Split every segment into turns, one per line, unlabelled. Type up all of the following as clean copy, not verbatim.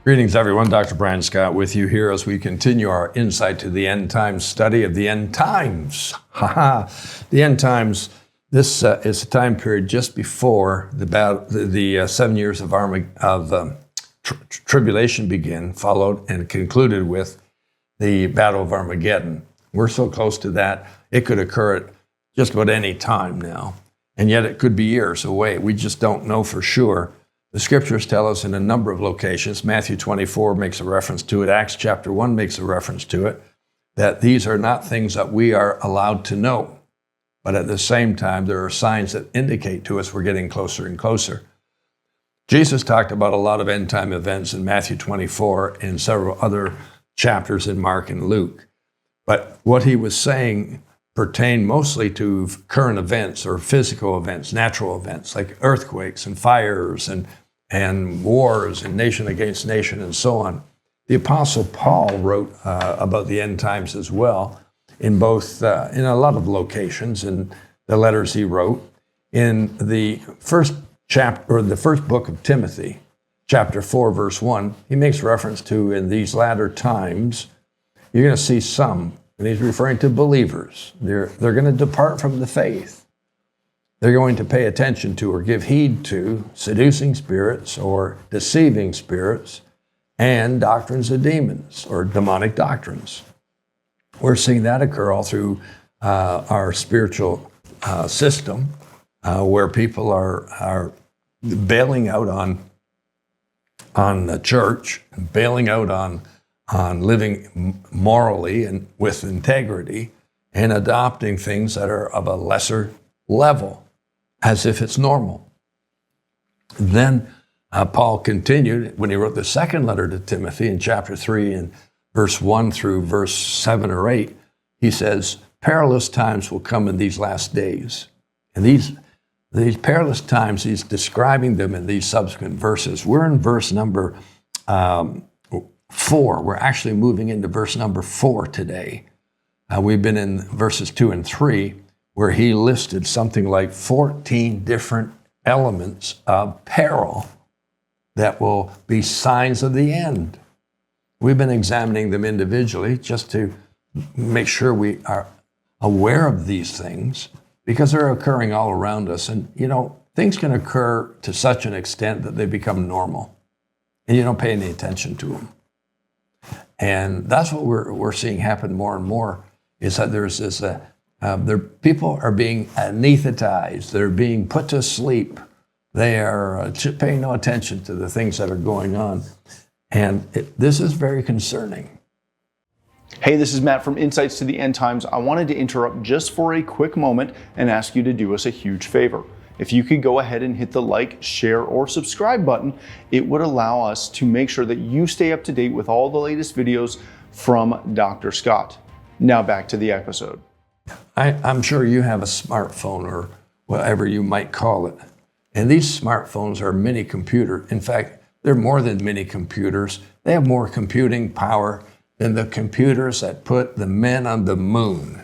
Greetings, everyone. Dr. Brian Scott with you here as we continue our insight to the end times study of the end times. The end times. This is a time period just before the 7 years of tribulation begin, followed and concluded with the Battle of Armageddon. We're so close to that, it could occur at just about any time now, and yet it could be years away. We just don't know for sure. The scriptures tell us in a number of locations, Matthew 24 makes a reference to it, Acts chapter 1 makes a reference to it, that these are not things that we are allowed to know. But at the same time, there are signs that indicate to us we're getting closer and closer. Jesus talked about a lot of end time events in Matthew 24 and several other chapters in Mark and Luke. But what he was saying pertained mostly to current events or physical events, natural events like earthquakes and fires and wars and nation against nation and so on. The Apostle Paul wrote about the end times as well in in a lot of locations in the letters he wrote. In the first chapter, or the first book of Timothy, chapter 4, verse 1, he makes reference to in these latter times, you're going to see some, and he's referring to believers. They're going to depart from the faith. They're going to pay attention to or give heed to seducing spirits or deceiving spirits and doctrines of demons or demonic doctrines. We're seeing that occur all through our spiritual system where people are bailing out on the church, bailing out on living morally and with integrity and adopting things that are of a lesser level, as if it's normal. Then Paul continued when he wrote the second letter to Timothy in chapter 3 and verse 1 through verse 7 or 8, he says, perilous times will come in these last days. And these perilous times, he's describing them in these subsequent verses. We're in verse number 4. We're actually moving into verse number 4 today. We've been in verses 2 and 3, where he listed something like 14 different elements of peril that will be signs of the end. We've been examining them individually just to make sure we are aware of these things because they're occurring all around us. And, things can occur to such an extent that they become normal and you don't pay any attention to them. And that's what we're seeing happen more and more, is that there's this, people are being anesthetized. They're being put to sleep. They are paying no attention to the things that are going on. And this is very concerning.
Hey, this is Matt from Insights to the End Times. I wanted to interrupt just for a quick moment and ask you to do us a huge favor. If you could go ahead and hit the like, share, or subscribe button, it would allow us to make sure that you stay up to date with all the latest videos from Dr. Scott. Now back to the episode.
I'm sure you have a smartphone or whatever you might call it. And these smartphones are mini computers. In fact, they're more than mini computers. They have more computing power than the computers that put the men on the moon.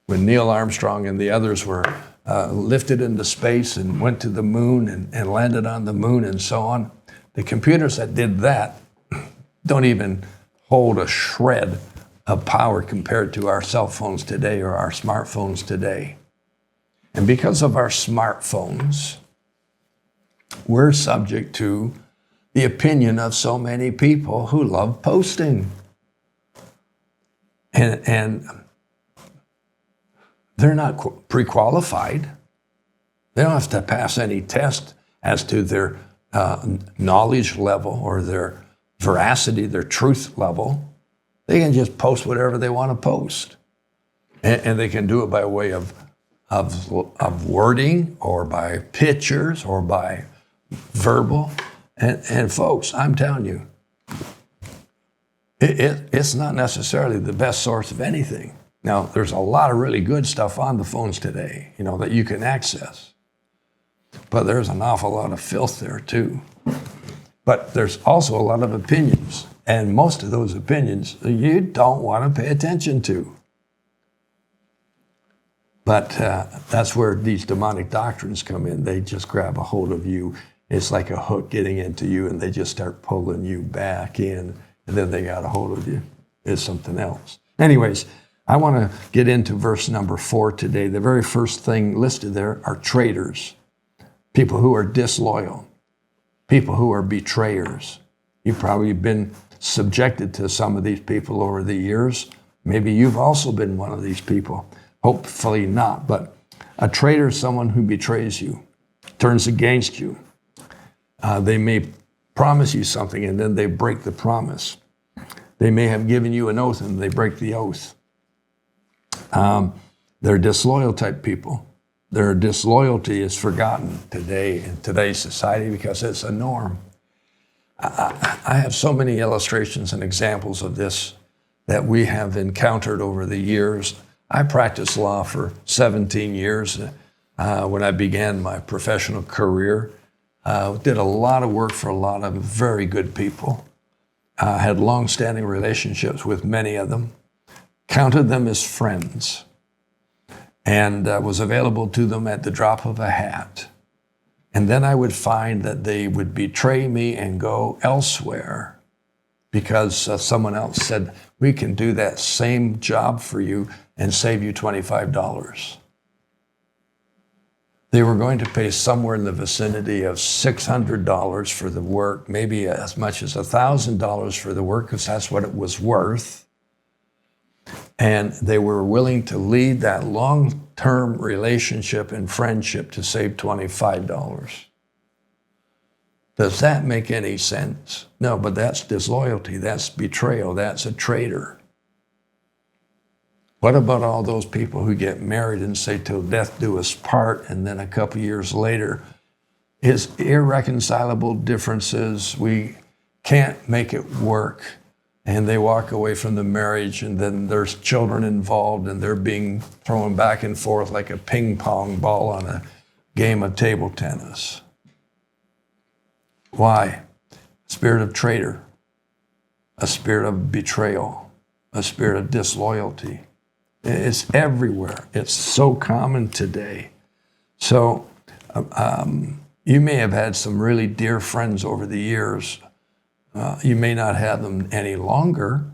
When Neil Armstrong and the others were lifted into space and went to the moon and landed on the moon and so on, the computers that did that don't even hold a shred of power compared to our cell phones today or our smartphones today. And because of our smartphones, we're subject to the opinion of so many people who love posting. And they're not pre-qualified. They don't have to pass any test as to their knowledge level or their veracity, their truth level. They can just post whatever they want to post. And they can do it by way of wording or by pictures or by verbal. And folks, I'm telling you, it's not necessarily the best source of anything. Now, there's a lot of really good stuff on the phones today, that you can access. But there's an awful lot of filth there too. But there's also a lot of opinions. And most of those opinions you don't want to pay attention to. But that's where these demonic doctrines come in. They just grab a hold of you it's like a hook getting into you, and they just start pulling you back in, and then they got a hold of you. It's something else. Anyways, I want to get into verse number 4 today. The very first thing listed there are traitors, people who are disloyal, people who are betrayers. You've probably been subjected to some of these people over the years. Maybe you've also been one of these people. Hopefully not, but a traitor is someone who betrays you, turns against you. They may promise you something and then they break the promise. They may have given you an oath and they break the oath. They're disloyal type people. Their disloyalty is forgotten today in today's society because it's a norm. I have so many illustrations and examples of this that we have encountered over the years. I practiced law for 17 years when I began my professional career. Did a lot of work for a lot of very good people. Had long-standing relationships with many of them. Counted them as friends, and was available to them at the drop of a hat. And then I would find that they would betray me and go elsewhere because someone else said, we can do that same job for you and save you $25. They were going to pay somewhere in the vicinity of $600 for the work, maybe as much as $1,000 for the work, because that's what it was worth. And they were willing to lead that long-term relationship and friendship to save $25. Does that make any sense? No, but that's disloyalty. That's betrayal. That's a traitor. What about all those people who get married and say, till death do us part, and then a couple years later, it's irreconcilable differences. We can't make it work. And they walk away from the marriage, and then there's children involved, and they're being thrown back and forth like a ping pong ball on a game of table tennis. Why? Spirit of traitor, a spirit of betrayal, a spirit of disloyalty. It's everywhere. It's so common today. So you may have had some really dear friends over the years. You may not have them any longer.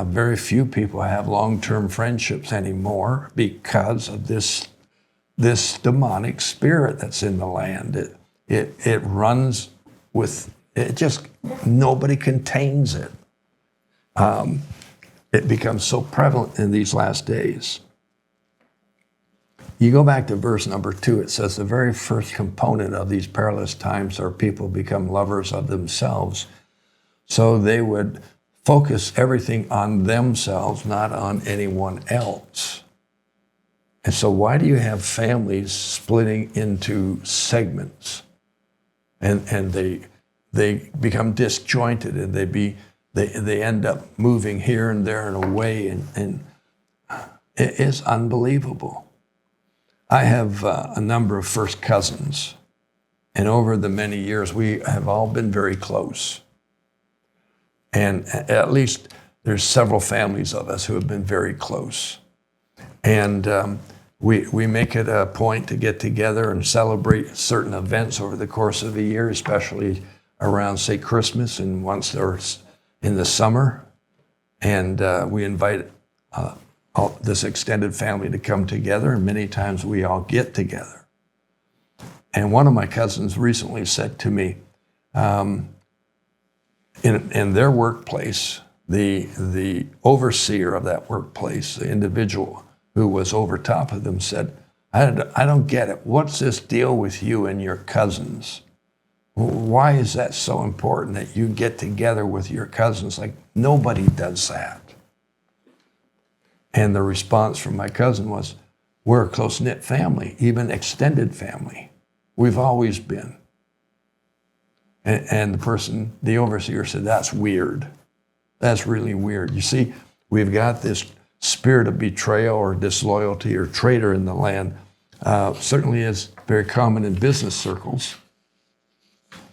Very few people have long-term friendships anymore because of this demonic spirit that's in the land. It runs with, it just, nobody contains it. It becomes so prevalent in these last days. You go back to verse number 2, it says the very first component of these perilous times are people become lovers of themselves. So they would focus everything on themselves, not on anyone else. And so why do you have families splitting into segments? And they become disjointed, and they end up moving here and there and away, and it is unbelievable. I have a number of first cousins, and over the many years, we have all been very close. And at least there's several families of us who have been very close. And we make it a point to get together and celebrate certain events over the course of a year, especially around, say, Christmas and once or in the summer. And we invite this extended family to come together, and many times we all get together. And one of my cousins recently said to me, in their workplace, the overseer of that workplace, the individual who was over top of them, said, I don't get it. What's this deal with you and your cousins? Why is that so important that you get together with your cousins? Like, nobody does that. And the response from my cousin was, we're a close-knit family, even extended family. We've always been. And the overseer said, that's weird. That's really weird. You see, we've got this spirit of betrayal or disloyalty or traitor in the land. Certainly is very common in business circles.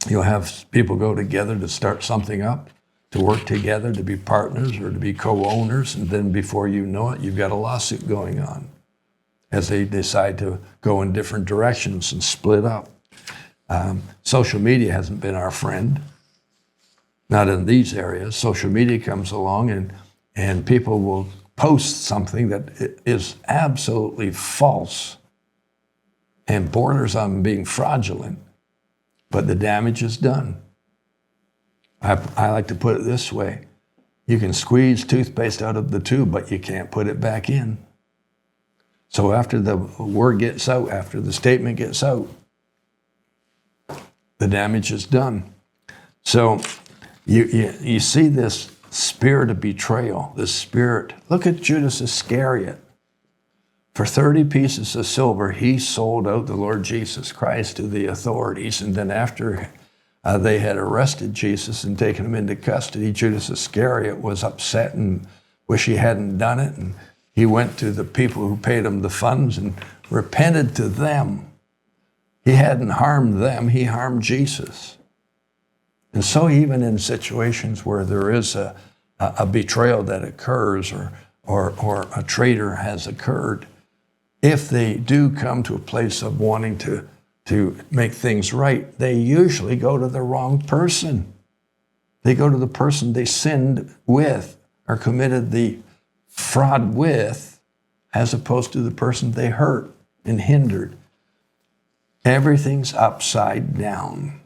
You'll have people go together to start something up, to work together, to be partners or to be co-owners, and then before you know it, you've got a lawsuit going on as they decide to go in different directions and split up. Social media hasn't been our friend, not in these areas. Social media comes along and people will post something that is absolutely false and borders on being fraudulent, but the damage is done. I like to put it this way. You can squeeze toothpaste out of the tube, but you can't put it back in. So after the word gets out, after the statement gets out, the damage is done. So you see this spirit of betrayal, this spirit. Look at Judas Iscariot. For 30 pieces of silver, he sold out the Lord Jesus Christ to the authorities. And then after they had arrested Jesus and taken him into custody, Judas Iscariot was upset and wished he hadn't done it. And he went to the people who paid him the funds and repented to them. He hadn't harmed them, he harmed Jesus. And so even in situations where there is a betrayal that occurs or a traitor has occurred, if they do come to a place of wanting to make things right, they usually go to the wrong person. They go to the person they sinned with or committed the fraud with, as opposed to the person they hurt and hindered. Everything's upside down.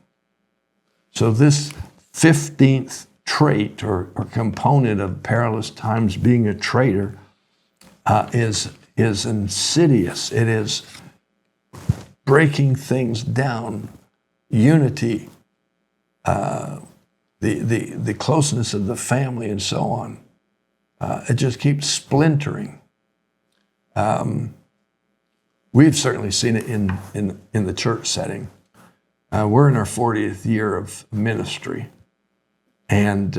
So this 15th trait or component of perilous times being a traitor is insidious. It is breaking things down, unity, the closeness of the family, and so on. It just keeps splintering. We've certainly seen it in the church setting. We're in our 40th year of ministry, and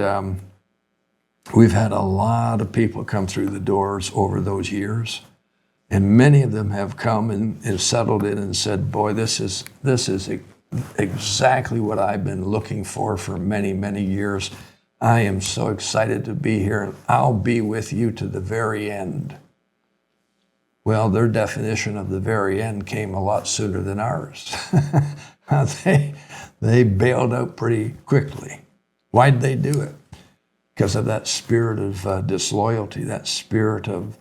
we've had a lot of people come through the doors over those years, and many of them have come and settled in and said, "Boy, this is exactly what I've been looking for many, many years. I am so excited to be here, and I'll be with you to the very end." Well, their definition of the very end came a lot sooner than ours. They bailed out pretty quickly. Why'd they do it? Because of that spirit of disloyalty, that spirit of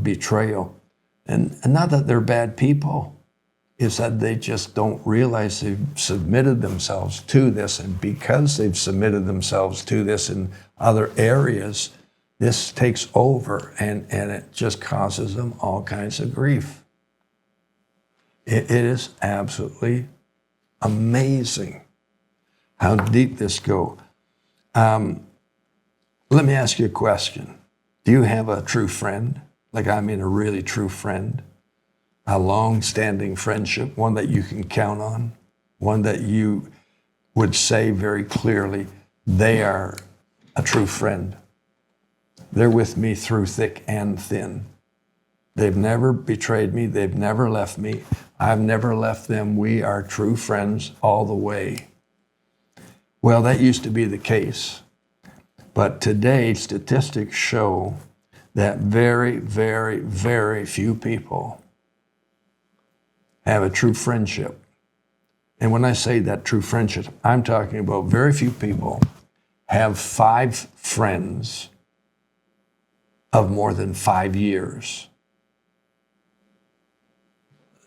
betrayal. And not that they're bad people, it's that they just don't realize they've submitted themselves to this. And because they've submitted themselves to this in other areas, this takes over and it just causes them all kinds of grief. It is absolutely amazing how deep this goes. Let me ask you a question. Do you have a true friend? Like, I mean, a really true friend? A long-standing friendship, one that you can count on, one that you would say very clearly, they are a true friend. They're with me through thick and thin. They've never betrayed me. They've never left me. I've never left them. We are true friends all the way. Well, that used to be the case. But today, statistics show that very, very, very few people have a true friendship. And when I say that true friendship, I'm talking about very few people have 5 friends of more than 5 years.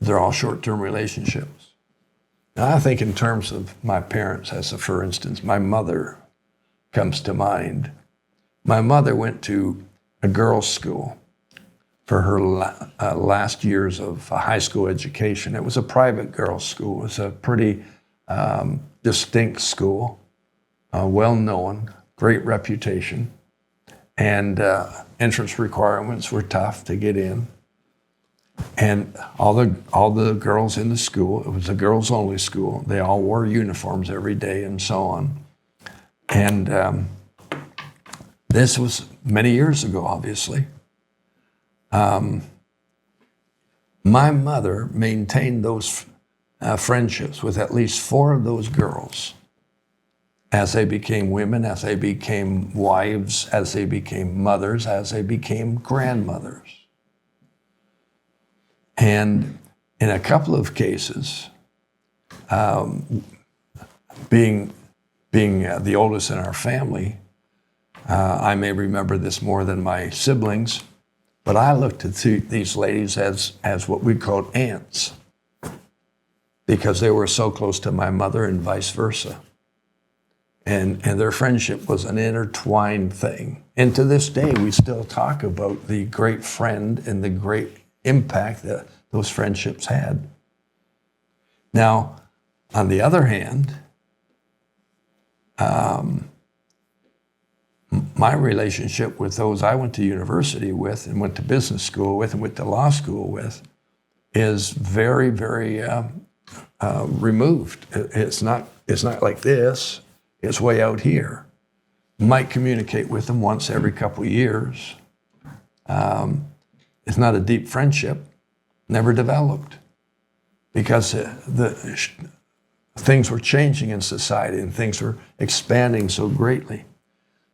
They're all short-term relationships. Now, I think in terms of my parents, as a for instance, my mother comes to mind. My mother went to a girls' school for her last years of high school education. It was a private girls' school. It was a pretty distinct school, well-known, great reputation, and entrance requirements were tough to get in. And all the girls in the school, it was a girls-only school. They all wore uniforms every day and so on. And this was many years ago, obviously. My mother maintained those friendships with at least 4 of those girls as they became women, as they became wives, as they became mothers, as they became grandmothers. And in a couple of cases, Being the oldest in our family, I may remember this more than my siblings, but I looked at these ladies as what we called aunts because they were so close to my mother and vice versa. And their friendship was an intertwined thing. And to this day, we still talk about the great friend and the great impact that those friendships had. Now, on the other hand, my relationship with those I went to university with and went to business school with and went to law school with is very, very removed. It's not like this. It's way out here. Might communicate with them once every couple of years. It's not a deep friendship. Never developed because things were changing in society and things were expanding so greatly.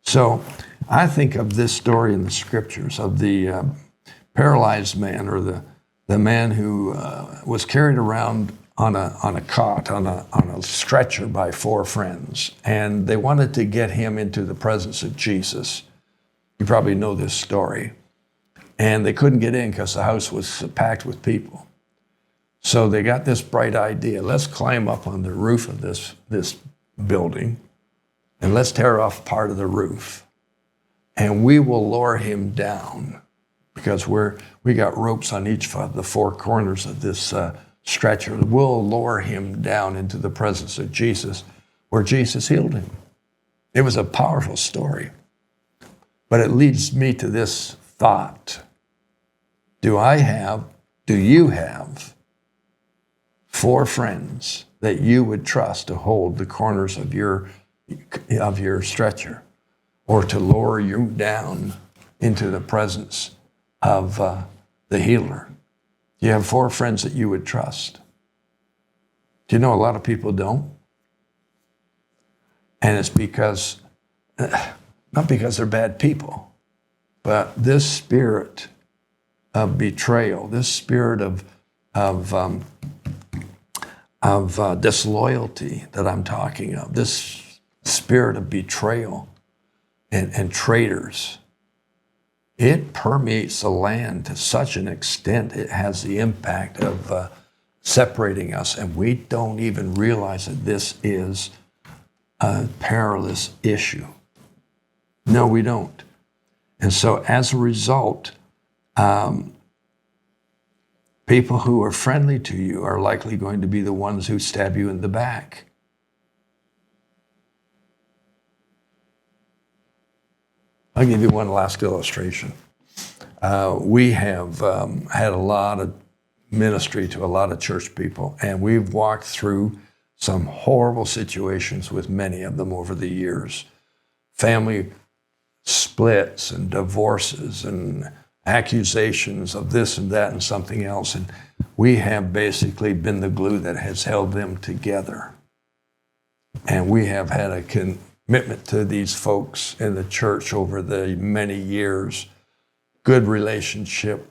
So I think of this story in the scriptures of the paralyzed man, or the man who was carried around on a cot, on a stretcher by 4 friends, and they wanted to get him into the presence of Jesus. You probably know this story. And they couldn't get in because the house was packed with people. So they got this bright idea: let's climb up on the roof of this building, and let's tear off part of the roof, and we will lower him down because we got ropes on each of the 4 corners of this stretcher. We'll lower him down into the presence of Jesus, where Jesus healed him. It was a powerful story, but it leads me to this thought: do you have 4 friends that you would trust to hold the corners of your stretcher, or to lower you down into the presence of the healer? Do you have 4 friends that you would trust? Do you know a lot of people don't? And it's because, not because they're bad people, but this spirit of betrayal, this spirit of disloyalty that I'm talking of, this spirit of betrayal and traitors, it permeates the land to such an extent it has the impact of separating us, and we don't even realize that this is a perilous issue. No, we don't. And so as a result, people who are friendly to you are likely going to be the ones who stab you in the back. I'll give you one last illustration. We have had a lot of ministry to a lot of church people, and we've walked through some horrible situations with many of them over the years. Family splits and divorces and accusations of this and that and something else, and we have basically been the glue that has held them together. And we have had a commitment to these folks in the church over the many years, good relationship,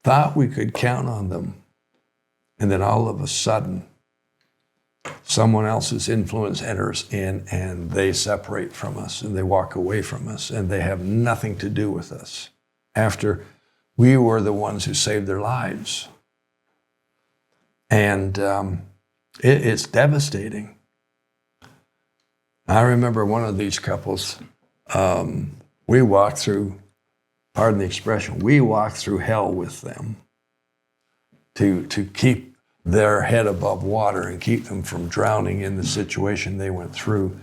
thought we could count on them. And then all of a sudden, someone else's influence enters in and they separate from us and they walk away from us and they have nothing to do with us after we were the ones who saved their lives. And it's devastating. I remember one of these couples, we walked through, pardon the expression, we walked through hell with them to keep their head above water and keep them from drowning in the situation they went through.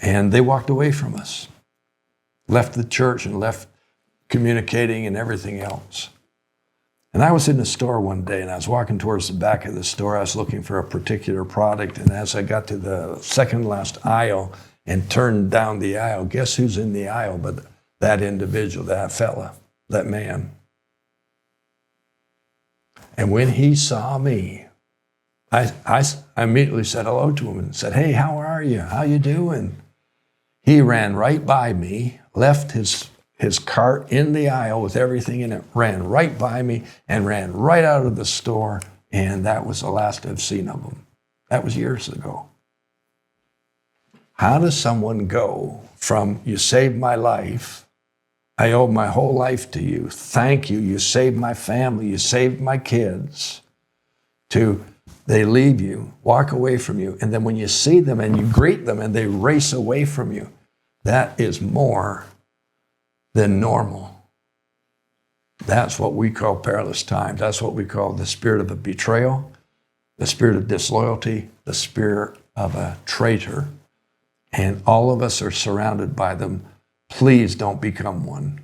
And they walked away from us, left the church and left communicating and everything else. And I was in the store one day and I was walking towards the back of the store. I was looking for a particular product. And as I got to the second last aisle and turned down the aisle, guess who's in the aisle but that individual, that fella, that man. And when he saw me, I immediately said hello to him and said, "Hey, how are you? How you doing?" He ran right by me, left his cart in the aisle with everything in it, ran right by me and ran right out of the store And that was the last I've seen of them. That was years ago. How does someone go from, you saved my life, I owe my whole life to you, thank you, you saved my family, you saved my kids, to they leave you, walk away from you, and then when you see them and you greet them and they race away from you, that is more than normal. That's what we call perilous times. That's what we call the spirit of a betrayal, the spirit of disloyalty, the spirit of a traitor. And all of us are surrounded by them. Please don't become one.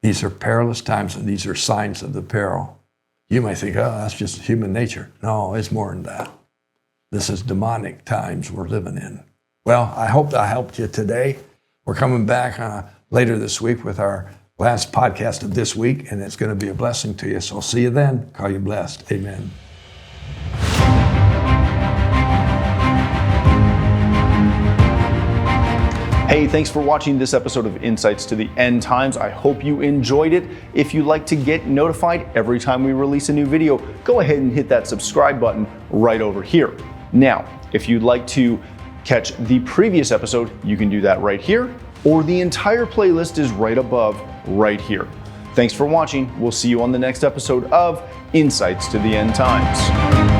These are perilous times, and these are signs of the peril. You might think, oh, that's just human nature. No, it's more than that. This is demonic times we're living in. Well, I hope I helped you today. We're coming back later this week with our last podcast of this week, and it's going to be a blessing to you. So I'll see you then. Call you blessed. Amen.
Hey, thanks for watching this episode of Insights to the End Times. I hope you enjoyed it. If you'd like to get notified every time we release a new video, go ahead and hit that subscribe button right over here. Now, if you'd like to catch the previous episode, you can do that right here, or the entire playlist is right above, right here. Thanks for watching. We'll see you on the next episode of Insights to the End Times.